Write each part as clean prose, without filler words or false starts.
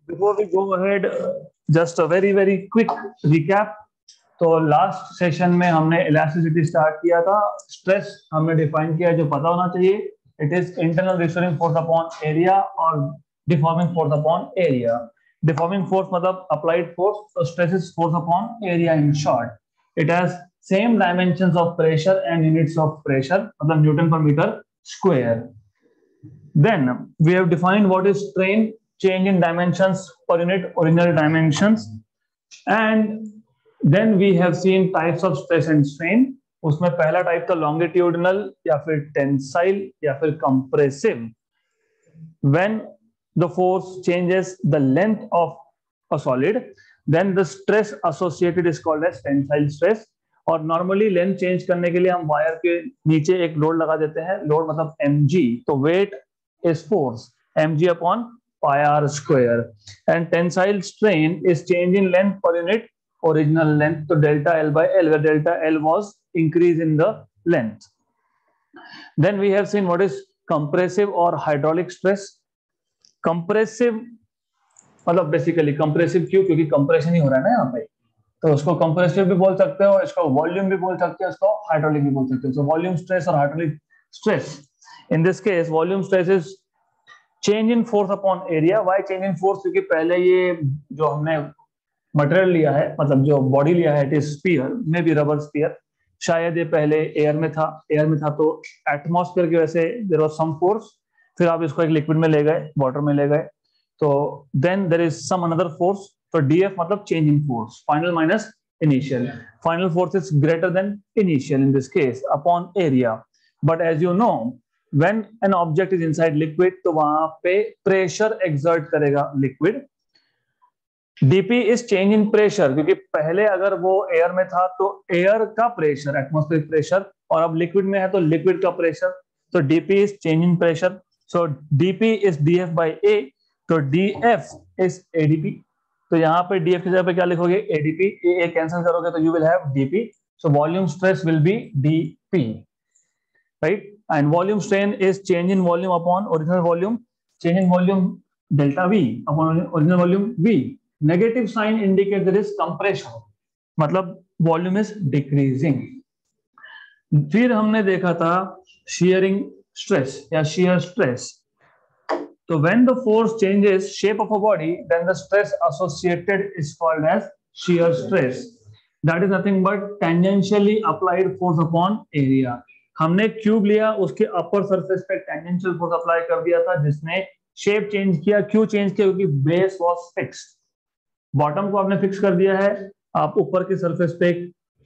Before we go ahead, just a very quick recap. तो last session में हमने elasticity start किया था, स्ट्रेस हमने डिफाइन किया जो पता होना चाहिए, it is internal restoring force upon area और deforming force upon area. Deforming force मतलब अप्लाइड फोर्स, तो stress is force upon area in short. It has same dimensions of pressure and units of pressure, मतलब newton पर metre square. Then we have defined what is strain, change in dimensions per unit original dimensions, and then we have seen types of stress and strain. उसमें पहला type था longitudinal या फिर tensile या फिर compressive. When the force changes the length of a solid, then the stress associated is called as tensile stress. और normally length change करने के लिए हम वायर के नीचे एक लोड लगा देते हैं, लोड मतलब mg, तो wait is force mg upon pi r square, and tensile strain is change in length per unit original length, so delta L by L, where delta L was increase in the length. Then we have seen what is compressive or hydraulic stress. Compressive मतलब basically compressive क्यों, क्योंकि compression ही हो रहा है ना यहाँ पे, तो उसको कंप्रेसिव भी बोल सकते हो, इसको वॉल्यूम भी बोल सकते हो, इसको हाइड्रोलिक भी बोल सकते हो। सो वॉल्यूम स्ट्रेस और hydraulic stress, in this case volume stress is change in force upon area. Why change in force? क्योंकि पहले ये जो हमने मटेरियल लिया है, मतलब जो बॉडी लिया है, it is sphere, may be rubber sphere, शायद ये पहले एयर में था, तो एटमॉस्फेयर की वजह से देयर वाज सम फोर्स, फिर आप इसको एक लिक्विड में ले गए, वाटर में ले गए, तो then there is some another force, तो डीएफ मतलब change in force, final minus initial, final force is greater than initial in this case upon area. But as you know, when an object is inside liquid, तो वहां पे pressure exert करेगा liquid. dp is change in pressure, क्योंकि पहले अगर वो air में था तो एयर का प्रेशर, एटमॉस्फेरिक प्रेशर, और अब लिक्विड में है तो लिक्विड का प्रेशर, तो dp is change in pressure, so dp is df by a, तो df is adp, तो यहाँ पे df की जगह पे क्या लिखोगे, adp, a कैंसिल करोगे तो you will have dp, so volume stress will be dp, right? And volume strain is change in volume upon original volume, change in volume delta v upon original volume v. Negative sign indicates there is compression, मतलब volume is decreasing. फिर हमने देखा था shearing stress या shear stress. तो when the force changes shape of a body, then the stress associated is called as shear stress. That is nothing but tangentially applied force upon area. हमने cube लिया, उसके upper surface पे tangential force apply कर दिया था, जिसने shape change किया। क्यों चेंज किया? क्योंकि बेस वाज फिक्स्ड, बॉटम को आपने फिक्स कर दिया है, आप ऊपर की सरफेस पे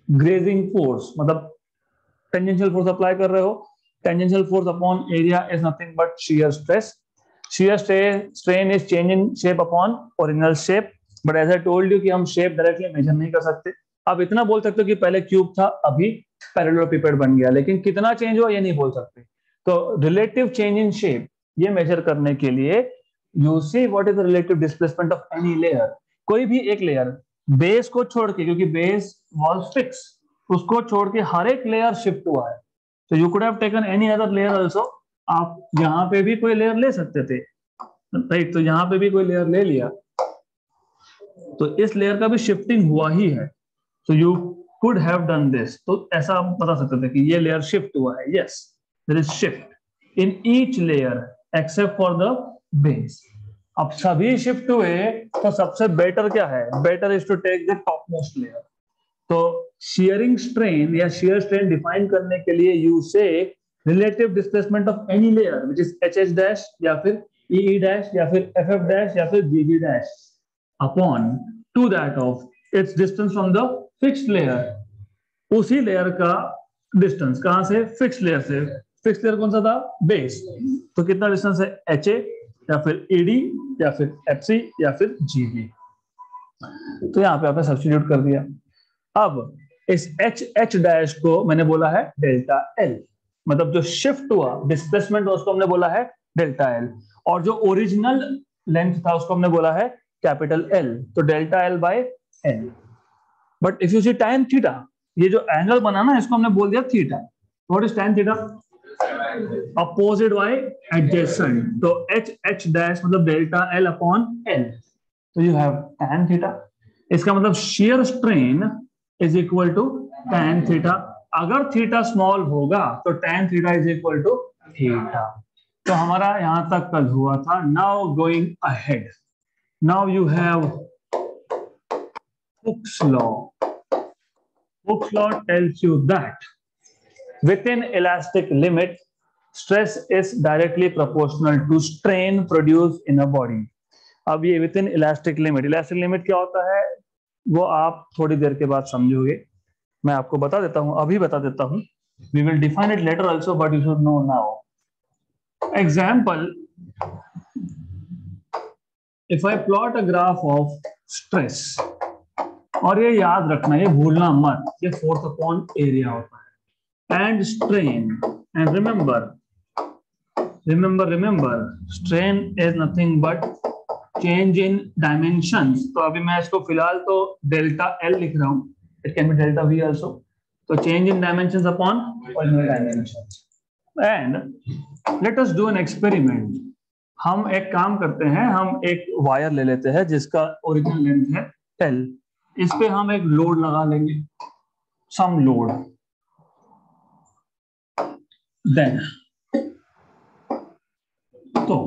ग्रेजिंग फोर्स मतलब टेंजेंशियल फोर्स अप्लाई कर रहे हो। Tangential force upon area is nothing but shear stress. Shear strain is change in shape upon original shape, but as I told you कि हम शेप डायरेक्टली मेजर नहीं कर सकते। आप इतना बोल सकते हो कि पहले क्यूब था, अभी पैरेललोपिपेड बन गया, लेकिन कितना चेंज हुआ ये नहीं बोल सकते। तो रिलेटिव चेंज इन शेप ये मेजर करने के लिए you see what is the relative displacement of any layer. कोई भी एक लेयर बेस को छोड़ के, क्योंकि बेस वाज फिक्स, उसको छोड़ के हर एक लेयर शिफ्ट हुआ है। तो you could have taken any other layer also, आप यहाँ पे भी कोई लेयर ले सकते थे, राइट? तो यहाँ पे भी कोई लेयर ले लिया, तो इस लेयर का भी शिफ्टिंग हुआ ही है। So you could have done this. तो ऐसा आप बता सकते थे कि ये लेयर शिफ्ट हुआ है। Yes, there is shift in each layer except for the base. अब सभी शिफ्ट हुए तो सबसे बेटर क्या है? Better is to take the top most layer. तो shearing strain या shear strain डिफाइन करने के लिए यू से relative displacement of any layer which is HH dash या फिर EE डैश या फिर FF डैश या फिर GG dash upon two that of its distance from the fixed layer. उसी लेयर का डिस्टेंस कहां से? फिक्स्ड लेयर से। फिक्स्ड लेयर कौन सा था? बेस। तो कितना डिस्टेंस है? HA या फिर ED या फिर FC या फिर GB। तो यहां पे आपने सब्स्टिट्यूट कर दिया। अब इस HH डैश को मैंने बोला है डेल्टा L, मतलब जो शिफ्ट हुआ डिस्प्लेसमेंट उसको हमने बोला है डेल्टा L, और जो ओरिजिनल लेंथ था उसको हमने बोला है कैपिटल L, तो delta L by N। But if you see tan theta, ये जो एंगल बना ना इसको हमने बोल दिया theta. What is tan theta? Opposite by adjacent, तो HH डैश मतलब डेल्टा L अपॉन L। तो यू हैव tan थीटा। इसका मतलब shear strain is equal to tan theta. अगर थीटा स्मॉल होगा तो tan theta is equal to theta. तो हमारा यहां तक कल हुआ था। Now going ahead, now you have Hooke's law. Hooke's law tells you that within elastic limit, stress is directly proportional to strain produced in a body. अब ये within elastic limit क्या होता है वो आप थोड़ी देर के बाद समझोगे। मैं आपको बता देता हूं, अभी बता देता हूं। We will define it later also, but you should know now. Example, if I plot a graph of stress, और ये याद रखना, ये भूलना मत, ये फोर्स अपॉन एरिया होता है, and strain, and remember strain is nothing but change in dimensions. तो अभी मैं इसको फिलहाल तो डेल्टा एल लिख रहा हूं, it can be delta V also. तो change in dimensions upon original dimensions. And let us do an experiment. हम एक काम करते हैं, हम एक वायर ले लेते हैं जिसका ओरिजिनल लेंथ है एल। इस पे हम एक लोड लगा लेंगे, सम लोड। देन तो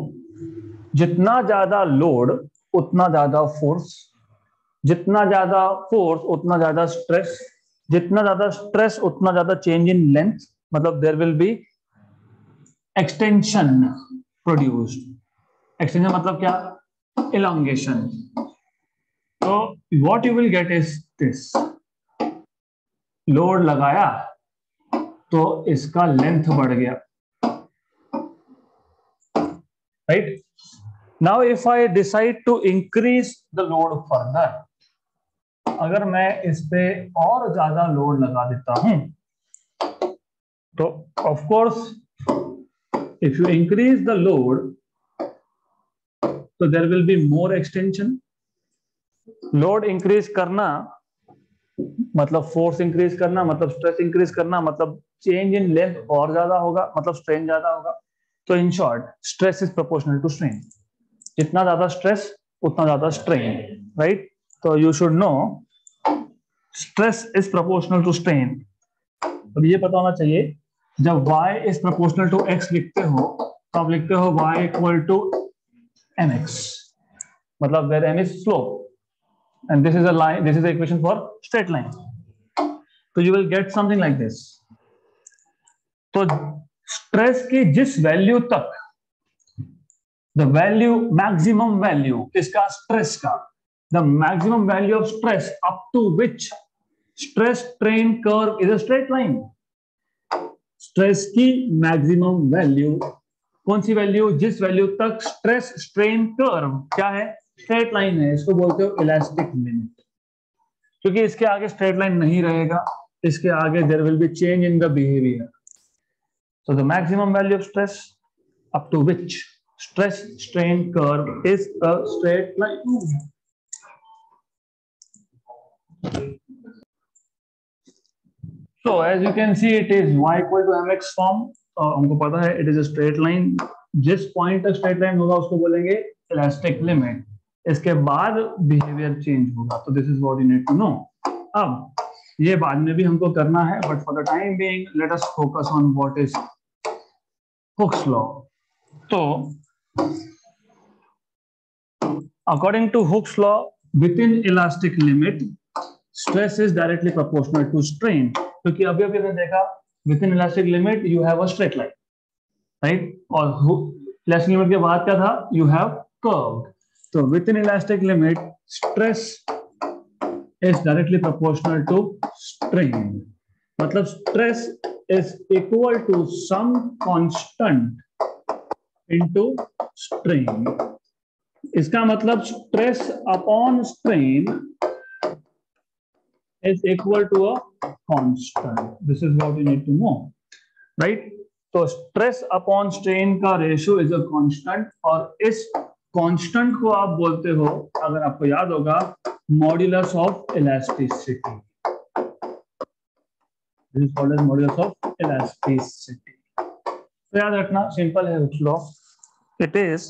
जितना ज्यादा लोड उतना ज्यादा फोर्स, जितना ज्यादा फोर्स उतना ज्यादा स्ट्रेस, जितना ज्यादा स्ट्रेस उतना ज्यादा चेंज इन लेंथ, मतलब there will be extension produced. Extension मतलब क्या? इलॉन्गेशन। तो what you will get is this, load लगाया तो इसका लेंथ बढ़ गया, right? Now if I decide to increase the load further, अगर मैं इस पे और ज्यादा लोड लगा देता हूं तो of course if you increase the load तो there will be more extension. Load increase करना मतलब फोर्स इंक्रीज करना, मतलब स्ट्रेस इंक्रीज करना, मतलब चेंज इन लेंथ और ज्यादा होगा, मतलब स्ट्रेन ज्यादा होगा। तो in short stress is proportional to strain. जितना ज्यादा स्ट्रेस उतना ज्यादा स्ट्रेन, राइट? तो you should know stress is proportional to strain. अब ये पता होना चाहिए, जब y is proportional to x लिखते हो तो आप लिखते हो y इक्वल टू mx, मतलब where m is slope and this is a line, this is the equation for straight line. So you will get something like this. तो stress की जिस वैल्यू तक, द वैल्यू मैक्सिमम वैल्यू किसका? Stress का। The maximum value of stress up to which stress strain curve is a straight line. Stress की maximum value कौन सी वैल्यू? जिस वैल्यू तक स्ट्रेस स्ट्रेन कर्व क्या है? स्ट्रेट लाइन है। इसको बोलते हो इलास्टिक लिमिट। क्योंकि इसके आगे स्ट्रेट लाइन नहीं रहेगा, इसके आगे there will be change in the behaviour. So the maximum value of stress up to which stress strain curve is a straight line. So as you can see it is y equal to mx form. हमको पता है it is a straight line. जिस point तक straight line होगा उसको बोलेंगे elastic limit. इसके बाद बिहेवियर चेंज होगा। तो this is what you need to know. अब ये बाद में भी हमको करना है, but for the time being let us focus on what is Hooke's law. तो according to Hooke's law, within elastic limit stress is directly proportional to strain. क्योंकि अभी अभी हमने देखा within elastic limit you have a straight line, right? और elastic limit के बाद क्या था? You have curved. So within elastic limit, stress is directly proportional to strain. मतलब stress is equal to some constant into strain. इसका मतलब stress upon strain is equal to a constant. This is what you need to know, right? तो stress upon strain का ratio is a constant, और इस constant को आप बोलते हो, अगर आपको याद होगा, modulus of elasticity. This is called as modulus of elasticity. तो याद रखना, सिंपल है Hooke's law. It is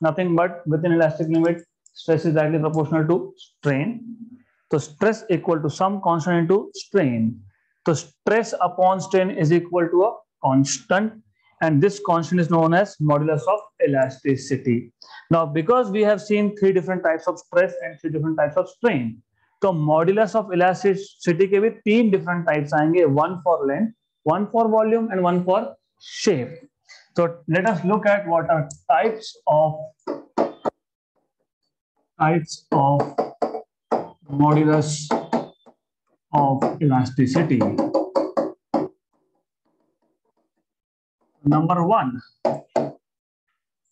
nothing but within elastic limit stress is directly proportional to strain. तो stress equal to some constant into strain. तो stress upon strain is equal to a constant, and this constant is known as modulus of elasticity. Now, because we have seen three different types of stress and three different types of strain, तो modulus of elasticity के भी तीन different types आएंगे, one for length, one for volume, and one for shape. So let us look at what are types of modulus of elasticity. Number 1,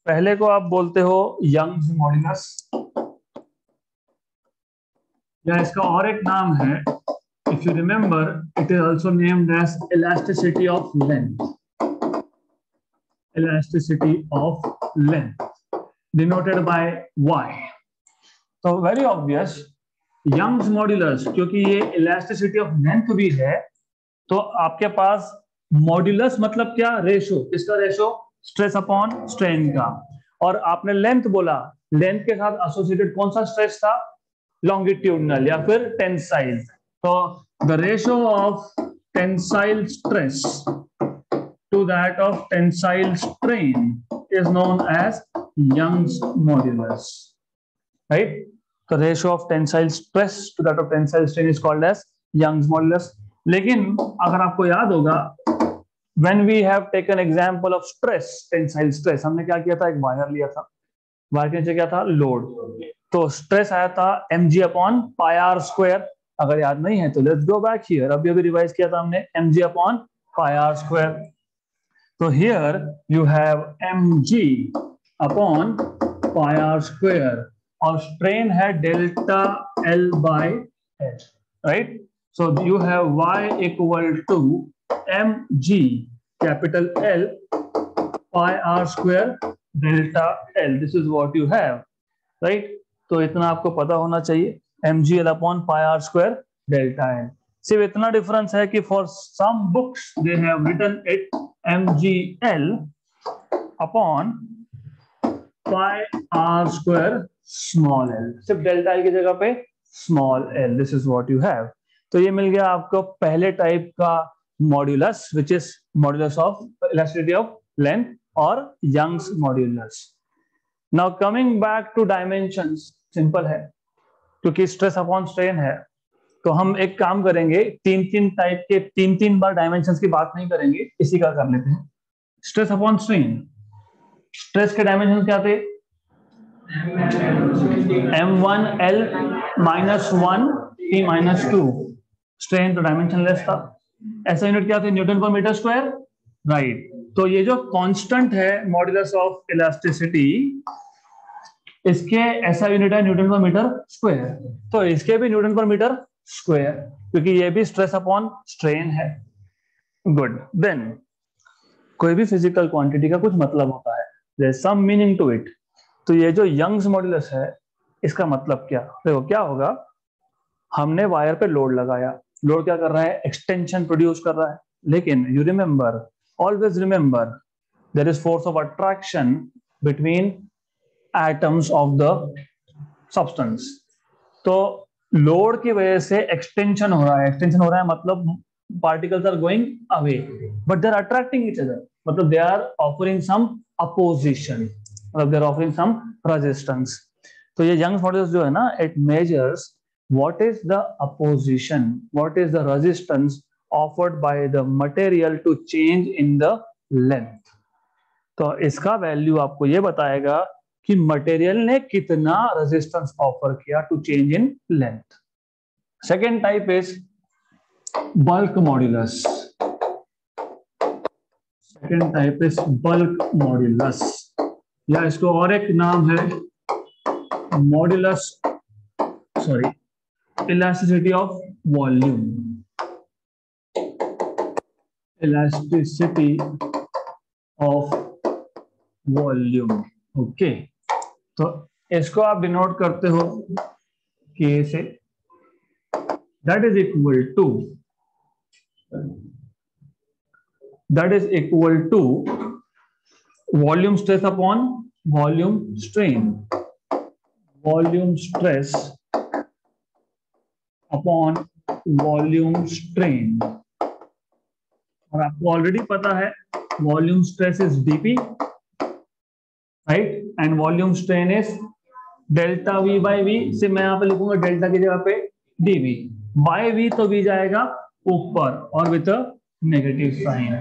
पहले को आप बोलते हो यंग्स मॉड्यूलस, या इसका और एक नाम है, if you remember, it is also named as elasticity of length. Elasticity of length denoted by y. तो वेरी ऑब्वियस, यंग्स मॉड्यूलस, क्योंकि ये इलास्टिसिटी ऑफ लेंथ भी है, तो आपके पास मॉड्यूलस मतलब क्या? रेशो. किसका रेशो? स्ट्रेस अपॉन स्ट्रेन का. और आपने लेंथ बोला, लेंथ के साथ एसोसिएटेड कौन सा स्ट्रेस था? लॉन्गिट्यूडनल या फिर टेंसाइल. तो the ratio of tensile stress to that of tensile strain is known as Young's modulus, right? The ratio of tensile stress to that of tensile strain is called as Young's modulus. लेकिन अगर आपको याद होगा, when we have taken example of stress, tensile stress, हमने क्या किया था? एक वायर लिया था, वायर के नीचे क्या था? लोड. तो स्ट्रेस आया था mg upon pi r square. अगर याद नहीं है तो लेट्स गो बैक हियर. अभी अभी रिवाइज किया था हमने, mg upon pi r square. तो here you have mg upon pi r square, और स्ट्रेन है delta L by H, right? So you have y equal to mg capital L pi r square delta L. This is what you have, right? तो इतना आपको पता होना चाहिए, mg L upon pi r square delta L. सिर्फ इतना difference है कि for some books they have written it mg L upon pi r square small l. सिर्फ डेल्टा L की जगह पे small l. This is what you have. तो ये मिल गया आपको पहले टाइप का modulus, which is modulus of elasticity of length और Young's modulus. Now coming back to dimensions, simple है, क्योंकि स्ट्रेस अपॉन स्ट्रेन है, तो हम एक काम करेंगे, तीन टाइप के तीन बार डायमेंशंस की बात नहीं करेंगे, इसी का कर लेते हैं. स्ट्रेस अपॉन स्ट्रेन, स्ट्रेस के डायमेंशन क्या थे? m1l -1 p -2. स्ट्रेन तो डायमेंशन लेस था. ऐसा यूनिट क्या थे? न्यूटन पर मीटर स्क्वायर, राइट? तो ये जो कांस्टेंट है मॉड्यूलस ऑफ इलास्टिसिटी, इसके ऐसा यूनिट है न्यूटन पर मीटर स्क्वायर, तो इसके भी न्यूटन पर मीटर स्क्वायर, क्योंकि ये भी स्ट्रेस अपॉन स्ट्रेन है. गुड. देन कोई भी फिजिकल क्वांटिटी का कुछ मतलब होता है, there is some meaning to it. तो ये जो यंग्स मॉड्यूलस है, इसका मतलब क्या? देखो क्या होगा, हमने वायर पे लोड लगाया, लोड क्या कर रहा है? एक्सटेंशन प्रोड्यूस कर रहा है. लेकिन you remember, always remember, there is force of attraction between atoms of the substance. तो लोड की वजह से एक्सटेंशन हो रहा है. एक्सटेंशन हो रहा है मतलब particles are going away, but they are attracting each other. मतलब they are offering some opposition, मतलब they are offering some resistance. तो ये यंग्स मॉड्यूलस जो है ना, it measures what is the opposition, what is the resistance offered by the material to change in the length. तो इसका value आपको ये बताएगा कि मटेरियल ने कितना रेजिस्टेंस ऑफर किया to change in length. Second type is bulk modulus. Second type is bulk modulus, या इसको और एक नाम है elasticity of volume. Elasticity of volume. Okay, तो इसको आप डिनोट करते हो K से. That is equal to volume stress upon volume strain. Volume stress upon volume strain, और आपको ऑलरेडी पता है volume stress is dP, right, and volume strain is delta V by V। से मैं यहाँ पे लिखूंगा डेल्टा की जगह पे dV बाय V, तो V जाएगा ऊपर और विथ अ नेगेटिव साइन।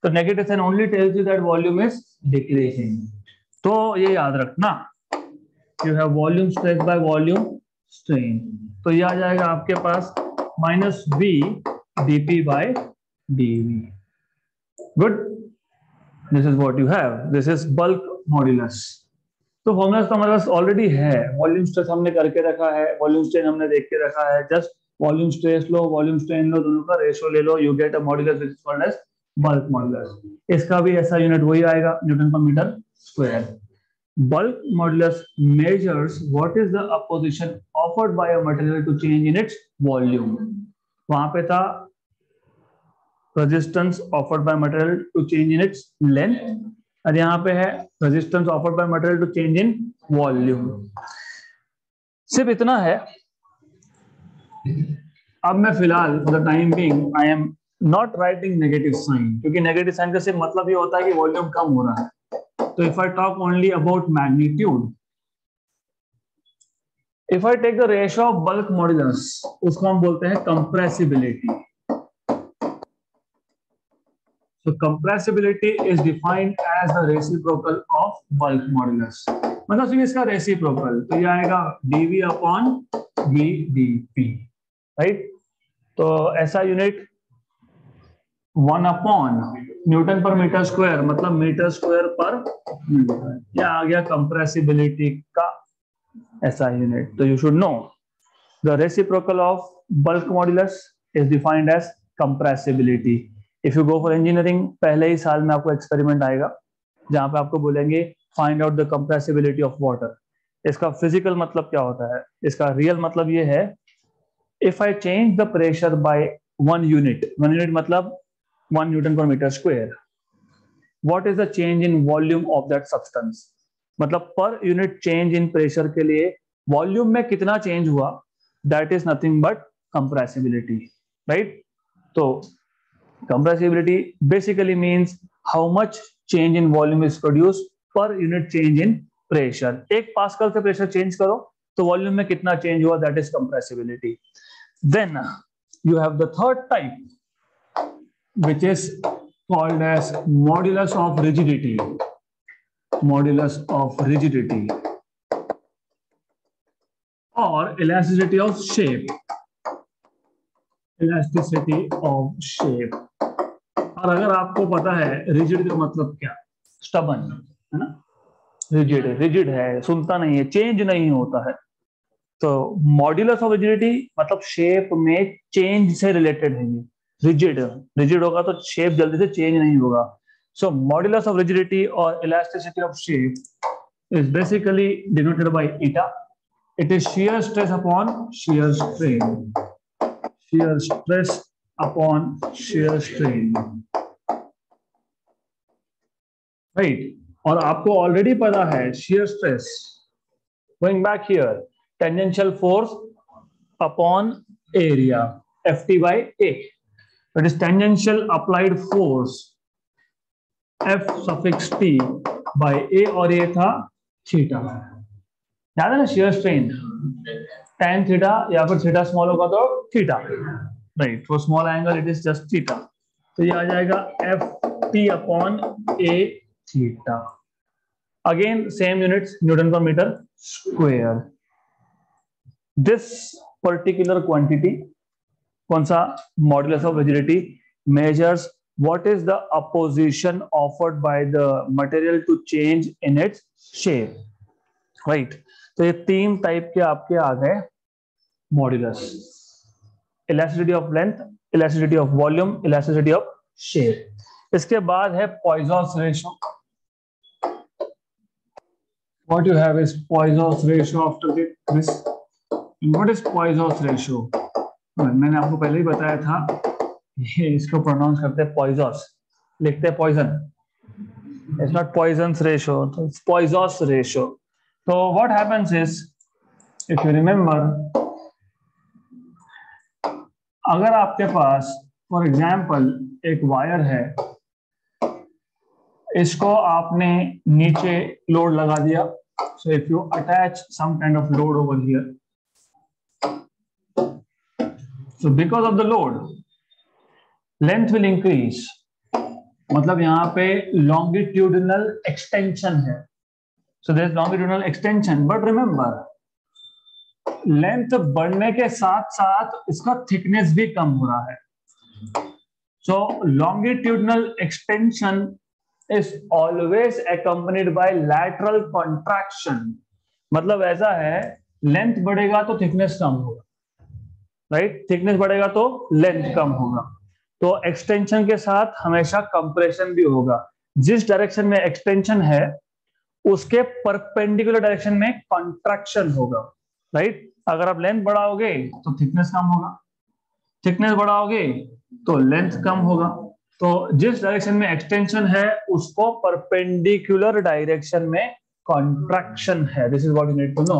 तो negative sign only tells you that volume is decreasing. तो ये याद रखना, you have volume stress by volume strain. तो ये आ जाएगा आपके पास minus V dP by dV। Good, this is what you have, this is bulk modulus. तो फॉर्मूला तो हमारे पास ऑलरेडी है, वॉल्यूम स्ट्रेस हमने करके रखा है, वॉल्यूम स्ट्रेन हमने देख के रखा है, जस्ट वॉल्यूम स्ट्रेस लो, वॉल्यूम स्ट्रेन लो, दोनों का रेशियो ले लो, you get a modulus which is called as bulk modulus. इसका भी ऐसा यूनिट वही आएगा, न्यूटन पर metre square. Bulk modulus measures what is the opposition offered by a material to change in its volume. वहां पे था resistance offered by material to change in its length, और यहाँ पे है resistance offered by material to change in volume. सिर्फ इतना है। अब मैं फिलहाल for the time being I am not writing negative sign, क्योंकि नेगेटिव साइन का सिर्फ मतलब ये होता है कि वॉल्यूम कम हो रहा है। तो if I talk only about magnitude, if I take the ratio of bulk modulus, उसको हम बोलते हैं compressibility. So compressibility is defined as the reciprocal of bulk modulus। मतलब सिर्फ इसका रेसिप्रोकल, तो ये आएगा dV upon V dP, right. तो ऐसा यूनिट 1 अपॉन न्यूटन पर मीटर स्क्वायर, मतलब मीटर स्क्वायर पर मीटर, यह आ गया कंप्रेसिबिलिटी का ऐसा यूनिट। तो you should know the reciprocal of bulk modulus is defined as compressibility. If you go for engineering, पहले ही साल में आपको एक्सपेरिमेंट आएगा जहां पे आपको बोलेंगे find out the compressibility of water. इसका फिजिकल मतलब क्या होता है, इसका रियल मतलब ये है, if I change the pressure by 1 unit, 1 unit मतलब 1 न्यूटन पर metre square, what is the change in volume of that substance. मतलब पर यूनिट चेंज इन प्रेशर के लिए वॉल्यूम में कितना चेंज हुआ, that is nothing but compressibility, right. तो compressibility basically means how much change in volume is produced per unit change in pressure। एक pascal से प्रेशर चेंज करो तो वॉल्यूम में कितना चेंज हुआ, that is compressibility। Then you have the third type which is called as modulus of rigidity, modulus of rigidity or elasticity of shape, elasticity of shape। और अगर आपको पता है रिजिड का मतलब क्या, स्टबन है ना, रिजिड रिजिड है, सुनता नहीं है, चेंज नहीं होता है। तो मॉड्यूलस ऑफ रिजिडिटी मतलब शेप में चेंज से रिलेटेड है। ये रिजिड रिजिड होगा तो शेप जल्दी से चेंज नहीं होगा। सो मॉड्यूलस ऑफ रिजिडिटी और elasticity of shape is basically denoted by eta. It is shear stress upon shear strain, shear stress upon shear strain, right. और आपको ऑलरेडी पता है shear stress, going back here, tangential force upon area, Ft by A। That is tangential applied force F suffix T by A, और ये था theta, याद है ना, शियर स्ट्रेन tan थीटा या फिर थीटा स्मॉल होगा तो theta, right. For small angle it is just theta. तो ये आ जाएगा Ft upon A theta. Again same units, newton पर metre square. This particular quantity, कौन सा, modulus of rigidity, measures what is the opposition offered by the material to change in its shape, right. तो ये 3 type के आपके आ गए modulus, elasticity of length, elasticity of volume, elasticity of shape. इसके बाद है पॉइसॉन्स ratio. What you have is Poisson's ratio after this. What is Poisson's ratio? मैंने आपको पहले ही बताया था, ये इसको प्रोनाउंस करते हैं Poisson's, लिखते हैं poison, it's not Poisson's ratio, it's Poisson's ratio। So what happens is if you remember, अगर आपके पास फॉर एग्जाम्पल एक वायर है, इसको आपने नीचे लोड लगा दिया, so if you attach some kind of load over here, so because of the load length will increase, मतलब यहां पे लॉन्गिट्यूडिनल एक्सटेंशन है, so there is longitudinal extension, but remember length बढ़ने के साथ साथ इसका थिकनेस भी कम हो रहा है, so longitudinal extension is always accompanied by lateral contraction, मतलब ऐसा है लेंथ बढ़ेगा तो थिकनेस कम होगा, राइट, थिकनेस बढ़ेगा तो लेंथ कम होगा, तो एक्सटेंशन के साथ हमेशा कंप्रेशन भी होगा, जिस डायरेक्शन में एक्सटेंशन है उसके परपेंडिकुलर डायरेक्शन में कॉन्ट्रैक्शन होगा, राइट, अगर आप लेंथ बढ़ाओगे तो थिकनेस कम होगा, थिकनेस बढ़ाओगे तो लेंथ कम होगा, तो जिस डायरेक्शन में एक्सटेंशन है उसको परपेंडिकुलर डायरेक्शन में कॉन्ट्रैक्शन है, this is what you need to know.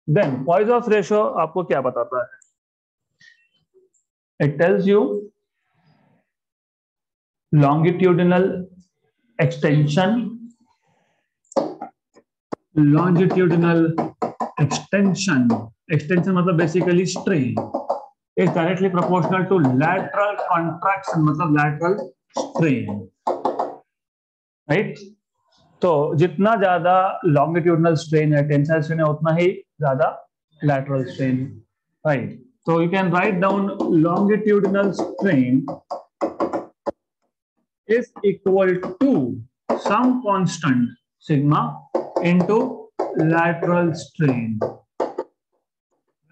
Then Poisson's ratio आपको क्या बताता है? It tells you longitudinal extension, longitudinal extension, extension मतलब basically strain, is directly proportional to lateral contraction, मतलब lateral strain, right? तो जितना ज्यादा longitudinal strain है, tensile strain है, उतना ही ज्यादा lateral strain, right? So you can write down longitudinal strain is equal to some constant sigma into lateral strain.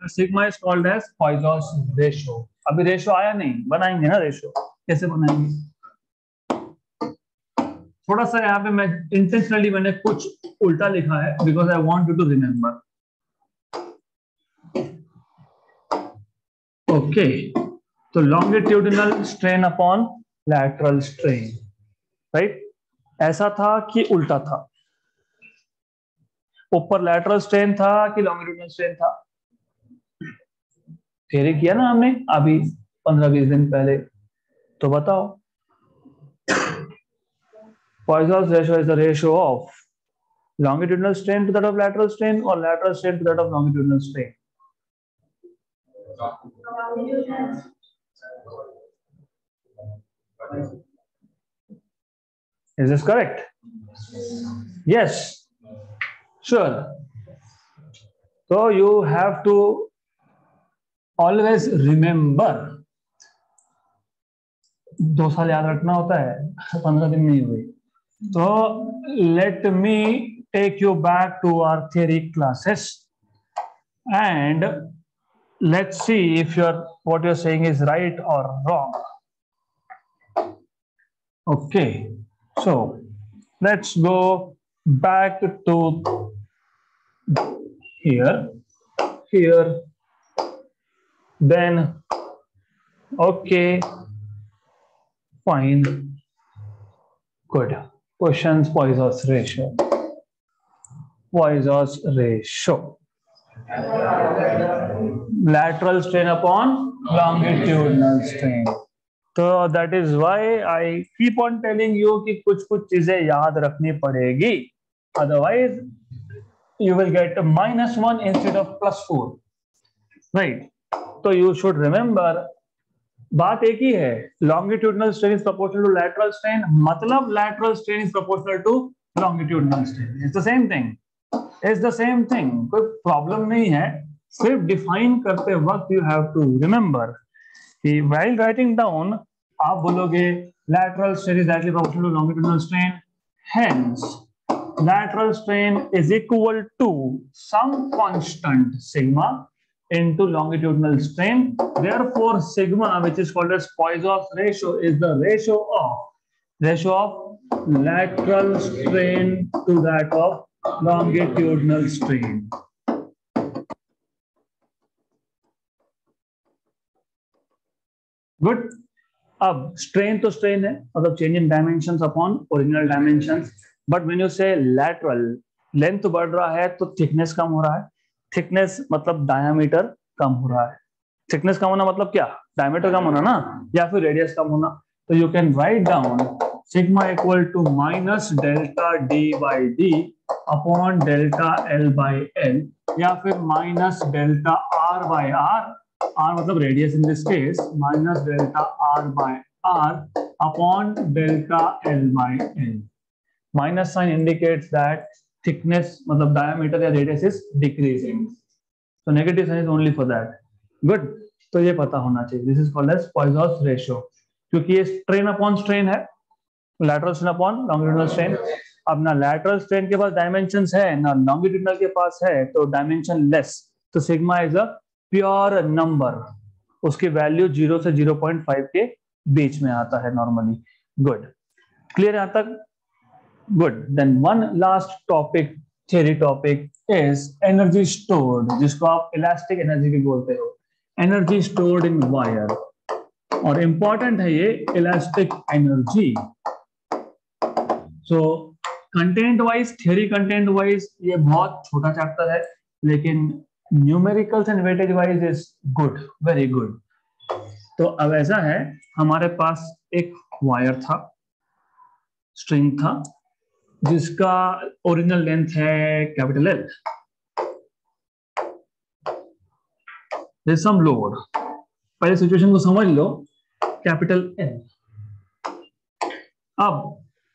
Sigma is called as Poisson's ratio. अभी ratio आया नहीं, बनाएंगे ना रेशियो, कैसे बनाएंगे? थोड़ा सा यहाँ पे मैं इंटेंशनली मैंने कुछ उल्टा लिखा है because I want you to remember. Okay, तो longitudinal strain upon lateral strain, right, ऐसा था कि उल्टा था, ऊपर लैटरल स्ट्रेन था कि लॉन्गिट्यूडिनल स्ट्रेन था? थियरी किया ना हमने अभी 15-20 दिन पहले, तो बताओ। Poisson's ratio is the ratio of longitudinal strain to that of lateral strain or lateral strain to that of longitudinal strain. Is this correct? Yes, sure. So you have to always remember, 2 साल याद रखना होता है, 15 दिन नहीं हुई। तो let me take you back to our theory classes and let's see if what you're saying is right or wrong. Okay, so let's go back to here, then okay, fine, good. Questions, Poisson's ratio. Poisson's ratio. Lateral strain upon longitudinal strain. So that is why I keep on telling you कि कुछ चीजें याद रखनी पड़ेगी, otherwise you will get -1 instead of +4, right? So you should remember, बात एक ही है, longitudinal strain is proportional to lateral strain, मतलब lateral strain is proportional to longitudinal strain. It's the same thing. It's the same thing. कोई problem नहीं है, सिर्फ define करते वक्त you have to remember कि while writing down आप बोलोगे lateral strain is directly proportional to longitudinal strain, hence lateral strain is equal to some constant sigma into longitudinal strain. Therefore, sigma, which is called as Poisson's ratio, is the ratio of lateral strain to that of longitudinal strain. Good. अब strain तो strain है, मतलब change in dimensions upon original dimensions. But when you say lateral, length बढ़ रहा है तो thickness कम हो रहा है, थिकनेस मतलब डायमीटर कम हो रहा है। थिकनेस कम होना मतलब क्या, डायमीटर कम होना ना, या फिर रेडियस कम होना। तो you can write down sigma equal to minus delta D by D upon delta L by L, या फिर minus delta R by R, R मतलब radius in this case, minus delta R by R upon delta L by L. Minus sign indicates that thickness मतलब diameter या radius is decreasing, so negative sign is only for that. Good. तो ये पता होना चाहिए, this is called as Poisson's ratio, क्योंकि ये strain upon strain है, lateral strain upon longitudinal strain. अब ना लैटरल स्ट्रेन के पास डायमेंशंस है ना लॉन्गिट्यूडनल के पास है, तो डायमेंशन लेस, तो sigma is a pure number, उसकी वैल्यू 0 से 0.5 के बीच में आता है नॉर्मली। गुड, क्लियर यहां तक? Good. Then one last topic, theory topic is energy stored, जिसको आप इलास्टिक एनर्जी भी बोलते हो, एनर्जी स्टोर्ड इन वायर। और इंपॉर्टेंट है ये elastic energy. So content wise, theory content wise ये बहुत छोटा चैप्टर है, लेकिन numericals and weightage wise is good, very good. तो अब ऐसा है, हमारे पास एक वायर था, स्ट्रिंग था, जिसका ओरिजिनल लेंथ है capital L, there some load, पहले सिचुएशन को समझ लो, कैपिटल एल।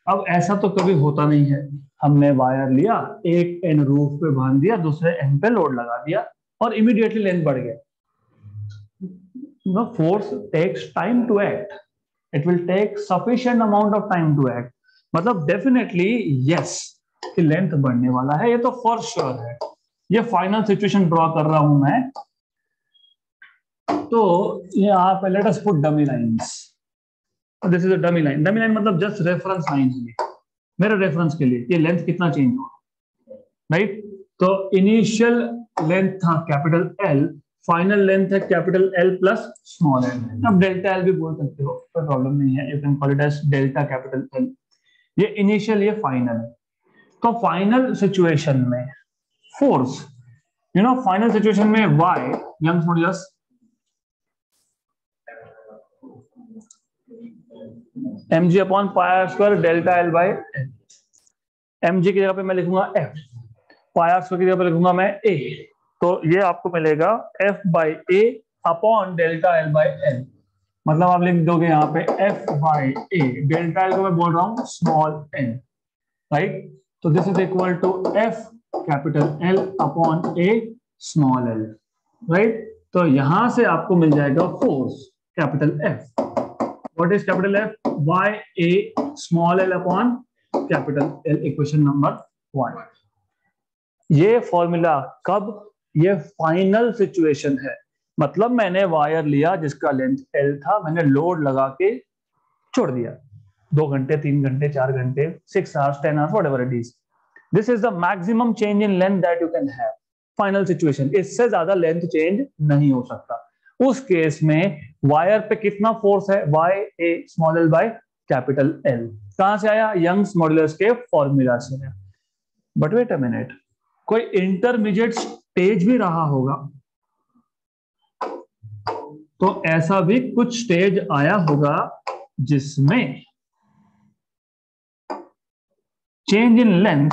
अब ऐसा तो कभी होता नहीं है, हमने वायर लिया, एक एंड रूफ पे बांध दिया, दूसरे एंड पे लोड लगा दिया और इमीडिएटली लेंथ बढ़ गया। Force takes time to act, it will take sufficient amount of time to act. मतलब डेफिनेटली यस कि लेंथ बढ़ने वाला है, ये तो फॉर श्योर है। ये फाइनल सिचुएशन ड्रॉ कर रहा हूं मैं, तो यहाँ पे let us put dummy lines. This is a dummy line. Dummy line मतलब जस्ट रेफरेंस लाइन है मेरे रेफरेंस के लिए, ये लेंथ कितना चेंज हो, राइट? तो इनिशियल लेंथ था कैपिटल एल, फाइनल लेंथ है capital L plus small L. अब डेल्टा एल भी बोल सकते हो, कोई प्रॉब्लम नहीं है, you can call it as delta capital L. ये इनिशियल, ये फाइनल। तो फाइनल सिचुएशन में force, you know, final situation में Y, Young's modulus, mg upon pi r square delta L by L. mg की जगह पे मैं लिखूंगा f, पाई आर स्क्वायर की जगह पे लिखूंगा मैं a, तो ये आपको मिलेगा f by a upon delta L by L. मतलब आप लिख दोगे यहाँ पे f by a, delta L को मैं बोल रहा हूँ स्मॉल n, राइट? तो this is equal to f capital L upon a small l, राइट? तो यहां से आपको मिल जाएगा force capital F। What is capital F? Y A small l upon capital L, equation number 1। ये फॉर्मूला कब? ये फाइनल सिचुएशन है, मतलब मैंने वायर लिया जिसका लेंथ L था, मैंने लोड लगा के छोड़ दिया, 2 घंटे, 3 घंटे, 4 घंटे, 6 hours, 10 hours, whatever it is. This is the maximum change in length that you can have. Final situation, इससे ज्यादा लेंथ चेंज नहीं हो सकता। उस केस में वायर पे कितना फोर्स है? Y A small L by capital L. कहां से आया? यंग्स मॉड्यूलस के फॉर्मूला से। बट वेट अ मिनट, कोई इंटरमीडिएट स्टेज भी रहा होगा, तो ऐसा भी कुछ स्टेज आया होगा जिसमें change in length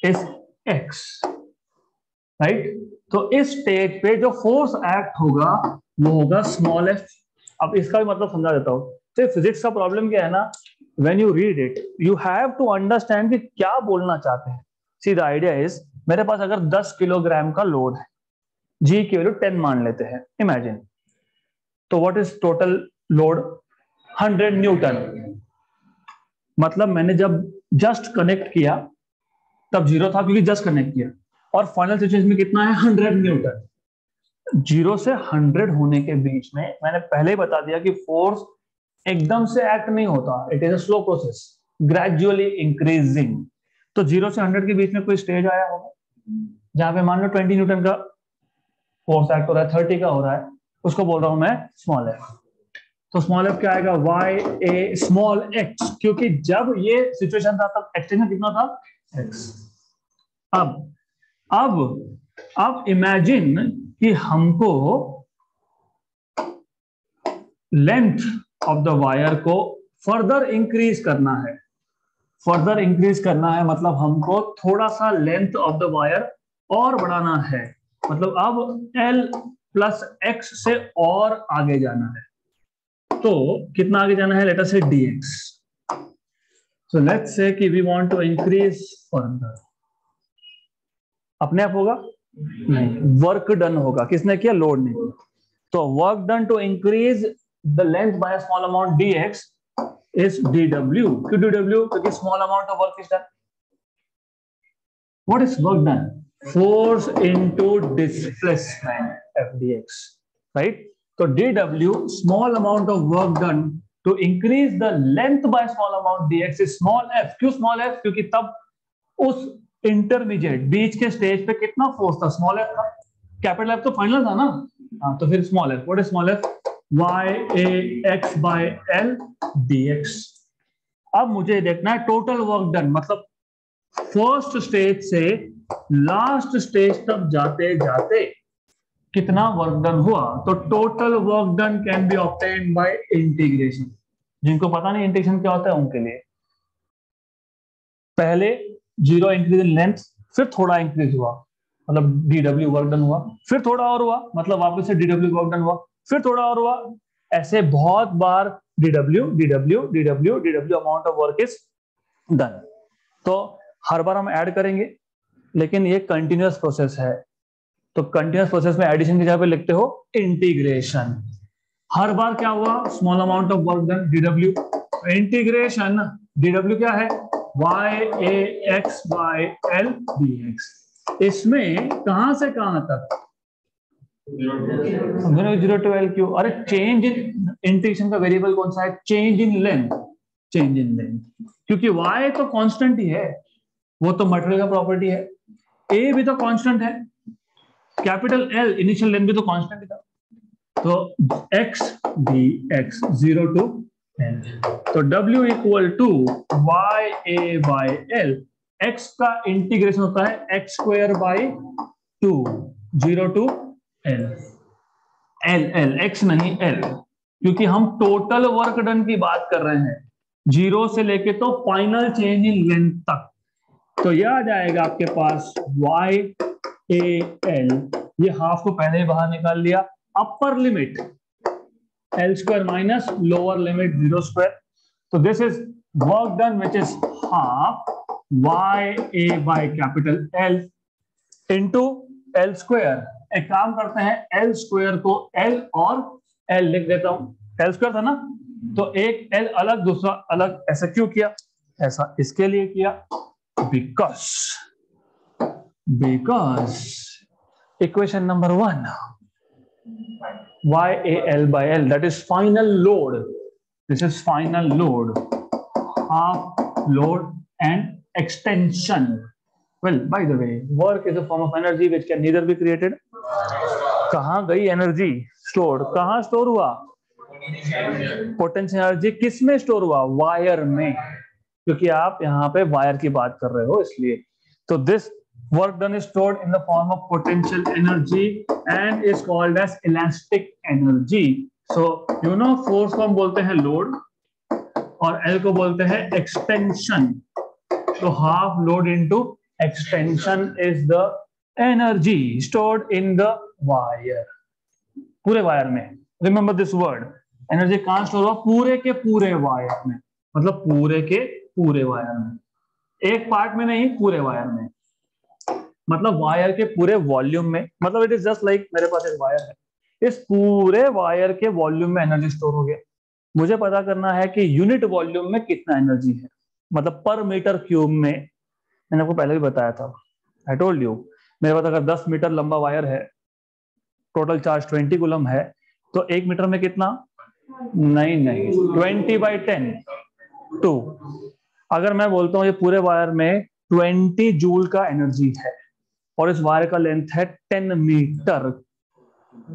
is x, right? तो इस स्टेज पे जो फोर्स एक्ट होगा वो होगा स्मॉल एफ। अब इसका भी मतलब समझा देता हूं। तो फिजिक्स का प्रॉब्लम क्या है ना, when you read it you have to understand कि क्या बोलना चाहते हैं। सी द आइडिया इज, मेरे पास अगर 10 किलोग्राम का लोड है, जी की वैल्यू 10 मान लेते हैं, इमेजिन, तो what is total load? 100 Newton. मतलब मैंने जब जस्ट कनेक्ट किया तब 0 था क्योंकि जस्ट कनेक्ट किया, और फाइनल सिचुएशन में कितना है? 100 न्यूटन। 0 से 100 होने के बीच में मैंने पहले ही बता दिया कि फोर्स एकदम से एक्ट नहीं होता, it is a slow process, gradually increasing. तो 0 से 100 के बीच में कोई स्टेज आया होगा जहां पे मान लो 20 न्यूटन का फोर्स एक्ट हो रहा है, 30 का हो रहा है, उसको बोल रहा हूं मैं स्मॉल एफ। तो स्मॉल एफ क्या आएगा? वाई ए स्मॉल एक्स, क्योंकि जब ये सिचुएशन था तब एक्सटेंशन कितना था? एक्स। अब अब इमेजिन कि हमको लेंथ ऑफ द वायर को फर्दर इंक्रीज करना है। फर्दर इंक्रीज करना है मतलब हमको थोड़ा सा लेंथ ऑफ द वायर और बढ़ाना है, मतलब अब L प्लस एक्स से और आगे जाना है। तो कितना आगे जाना है? लेट अस से dx। सो लेट्स से कि we want to increase further. अपने आप होगा? नहीं, वर्क डन होगा। किसने किया? लोड ने किया। तो work done to increase the length by a small amount dx is dw। क्यों dw? क्योंकि small amount of work is done. What is work done? Force into displacement f dx, right? So dw, small amount of work done to increase the length by small amount dx is small f। क्यों small f? क्योंकि तब उस intermediate बीच के stage पे कितना force था? Small F था। Capital F तो फाइनल था ना। हाँ, तो फिर small F. What is small F? y a x by l dx। अब मुझे देखना है टोटल वर्क डन, मतलब फर्स्ट स्टेज से लास्ट स्टेज तक जाते जाते कितना वर्क डन हुआ। तो total work done can be obtained by integration. जिनको पता नहीं इंटीग्रेशन क्या होता है उनके लिए, पहले जीरो इंक्रीज इन लेंथ, फिर थोड़ा इंक्रीज हुआ मतलब dw वर्क डन हुआ, फिर थोड़ा और हुआ मतलब वापस से dw वर्क डन हुआ, फिर थोड़ा और हुआ। ऐसे बहुत बार dw dw dw dw amount of work is done. तो हर बार हम ऐड करेंगे, लेकिन ये कंटिन्यूअस प्रोसेस है। तो कंटिन्यूअस प्रोसेस में एडिशन की जगह पे लिखते हो इंटीग्रेशन। हर बार क्या हुआ? Small amount of work done dw। Integration dw क्या है? y a x by l dx। इसमें कहां से कहां तक? 0 to l। क्यों? अरे चेंज इन इंटीग्रेशन का वेरिएबल कौन सा है? Change in length. Change in length, क्योंकि y तो कांस्टेंट ही है, वो तो मटेरियल का प्रॉपर्टी है। a भी तो कांस्टेंट है, कैपिटल L इनिशियल लेंथ भी तो कांस्टेंट ही था। तो x dx 0 to l। तो w equal to y a by l। x का इंटीग्रेशन होता है x square by 2 0 to l। l x नहीं l, क्योंकि हम टोटल वर्क डन की बात कर रहे हैं, जीरो से लेके तो फाइनल चेंज इन लेंथ तक। तो यह आ जाएगा आपके पास y a l। ये हाफ को पहले ही बाहर निकाल लिया। Upper limit l square minus lower limit 0 square. तो this is work done which is half y a by capital L into L square. एक काम करते हैं, एल स्क्वायर को एल और एल लिख देता हूं। एल स्क्वायर था ना, तो एक एल अलग दूसरा अलग। ऐसा क्यों किया? ऐसा इसके लिए किया because equation number 1 y a l by l, that is final load, this is final load, half load and extension. Well, by the way, work is a form of energy which can neither be created। कहां गई energy? Store. कहां store हुआ? Potential energy किस में store हुआ? Wire में, क्योंकि आप यहां पे वायर की बात कर रहे हो इसलिए। तो this work done is stored in the form of potential energy and is called as elastic energy. So you know force को हम बोलते हैं लोड और एल को बोलते हैं एक्सटेंशन। तो half load into extension is the energy stored in the wire। पूरे वायर में, रिमेंबर दिस वर्ड, एनर्जी कहां स्टोर हुआ? पूरे के पूरे वायर में, मतलब पूरे के पूरे वायर में, एक पार्ट में नहीं, पूरे वायर में, मतलब वायर के पूरे वॉल्यूम में। मतलब इट इज जस्ट लाइक मेरे पास एक वायर है, इस पूरे वायर के वॉल्यूम में एनर्जी स्टोर हो गया। मुझे पता करना है कि यूनिट वॉल्यूम में कितना एनर्जी है, मतलब पर मीटर क्यूब में। मैंने आपको पहले भी बताया था, आई टोल्ड यू, मेरे पास अगर 10 मीटर लंबा वायर है, टोटल चार्ज 20 कूलम है, तो 1 मीटर में कितना? नहीं 20/10 2। अगर मैं बोलता हूं ये पूरे वायर में 20 जूल का एनर्जी है और इस वायर का लेंथ है 10 मीटर,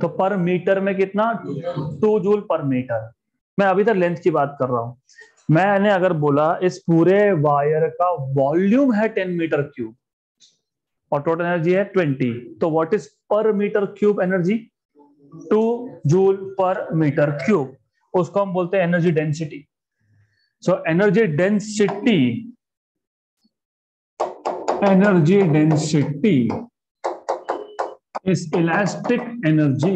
तो पर मीटर में कितना? 2 जूल पर मीटर। मैं अभी तक लेंथ की बात कर रहा हूं। मैंने अगर बोला इस पूरे वायर का वॉल्यूम है 10 मीटर क्यूब और टोटल एनर्जी है 20। तो what is per metre cube energy? 2 joule per metre cube, उसको हम बोलते हैं energy density. So energy density is elastic energy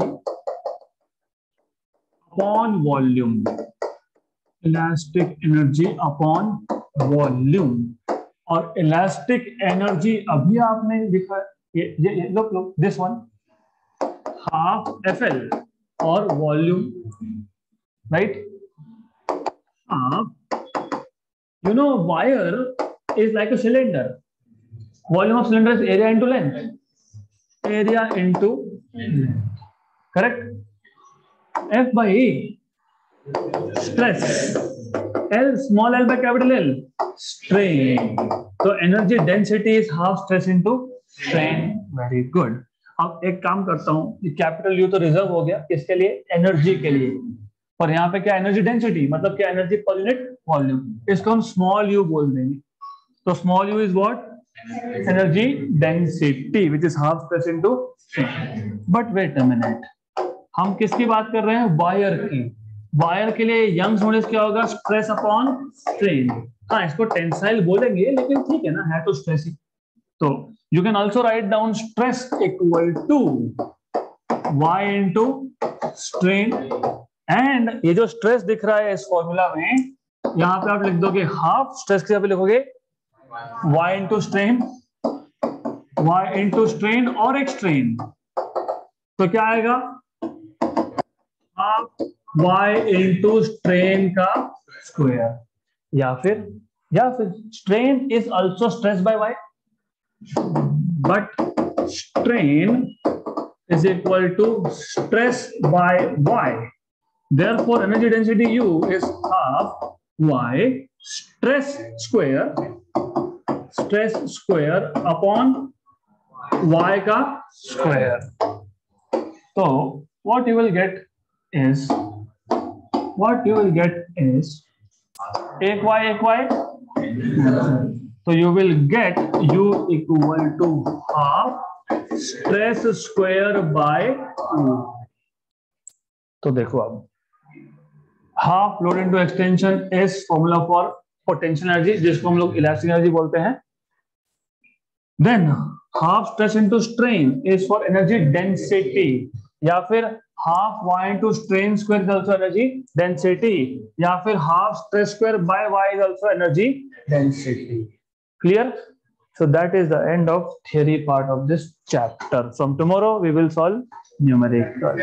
upon volume. Elastic energy upon volume. और इलास्टिक एनर्जी अभी आपने लिखा ये लोग दिस वन हाफ FL और volume, right? Half, you know, wire is like a cylinder. Volume of cylinder is area into length. Area into length. Correct? F by E. Stress. L, small l by capital L. Strain. So energy density is half stress into strain. Very good. अब एक काम करता हूं, capital U तो reserve हो गया किसके लिए? एनर्जी के लिए। और यहाँ पे क्या एनर्जी डेंसिटी, मतलब क्या एनर्जी पर यूनिट वॉल्यूम, इसको हम स्मॉल u बोल देंगे। तो small u is what? Energy density which is half stress into strain. But wait a minute, हम किसकी बात कर रहे हैं? वायर की। वायर के लिए यंग्स मॉडुलस क्या होगा? Stress upon strain. हाँ, इसको टेंसाइल बोलेंगे, लेकिन ठीक है ना, है तो स्ट्रेस ही। तो you can also write down stress equal to y into strain. And ये जो स्ट्रेस दिख रहा है इस फॉर्मूला में, यहां पे आप लिख दोगे हाफ स्ट्रेस के लिए लिखोगे y into strain, y into strain और एक स्ट्रेन, तो क्या आएगा? हाफ y इंटू स्ट्रेन का स्क्वायर, या फिर strain is also stress by y, but strain is equal to stress by y. Therefore, energy density U is half y stress square upon y का square. So what you will get is एक y, so you will get U equal to half stress square by 2। तो देखो अब half load into extension is formula for potential energy, जिसको हम लोग elastic energy बोलते हैं। Than half stress into strain is for energy density, या फिर half y into strain square is also energy density, या फिर half stress square by y is also energy density. Clear? So that is the end of theory part of this chapter. From tomorrow we will solve numerical.